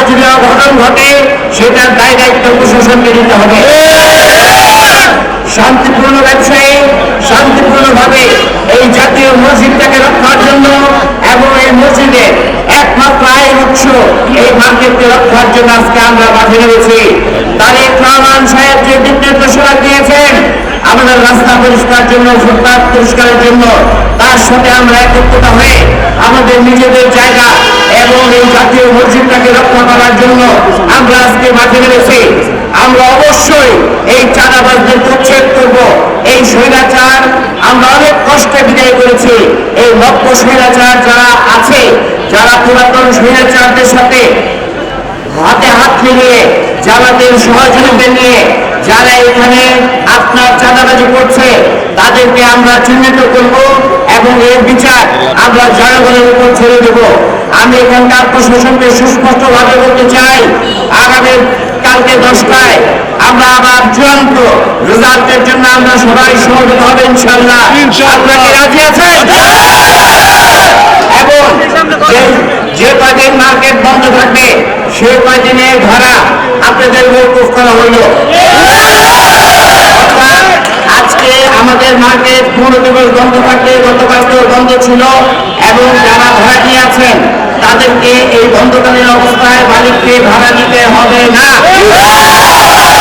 যদি অঘটন ঘটে সেটার দায় দায়িত্ব প্রশাসনকে নিতে হবে। শান্তিপূর্ণ ব্যবসায়ী শান্তিপূর্ণভাবে এই জাতীয় মসজিদটাকে রক্ষার জন্য এবং এই মসজিদের একমাত্র আয়ের উৎস এই মার্কেটকে রক্ষার জন্য আজকে আমরা মাঠে নেমেছি। তারেক রহমান সাহেব যে দিক নির্দেশনা দিয়েছেন আমাদের রাস্তা পরিষ্কার জন্য, ফুটপাত পরিষ্কারের জন্য, তার সাথে আমরা একত্রিত হয়ে আমাদের নিজেদের জায়গা এবং এই জাতীয় মসজিদটাকে রক্ষা করার জন্য আমরা আজকে মাঠে নেমেছি। আমরা অবশ্যই এই চাঁদাবাজদের উচ্ছেদ করব। এই স্বৈরাচার আমরা অনেক কষ্টে বিদায় করেছি। এই নব্য স্বৈরাচার যারা আছে, যারা পুরাতন স্বৈরাচারদের সাথে হাতে হাত মিলিয়ে জামাতের সহযোগিতা নিয়ে যারা এখানে আপনার চাঁদাবাজি করছে তাদেরকে আমরা চিহ্নিত করব এবং এর বিচার আমরা জনগণের উপর ছেড়ে দেব। আমি এখানকার প্রশাসনকে সুস্পষ্টভাবে বলতে চাই, আগামী কালকে 10টায় আমরা আবার চূড়ান্ত রেজাল্টের জন্য আমরা সবাই সমবেত হবে ইনশাআল্লাহ। আপনারা রাজি আছেন? এবং যে কয়দিন মার্কেট বন্ধ থাকবে সেই কয়দিনের ভাড়া আপনাদের মওকুফ করা হইল। আজকে আমাদের মার্কেট 15 দিবস বন্ধ থাকবে, গতকালকেও বন্ধ ছিল এবং যারা ভাড়া নিয়ে আছেন তাদেরকে এই বন্ধকালীন অবস্থায় মালিককে ভাড়া দিতে হবে না।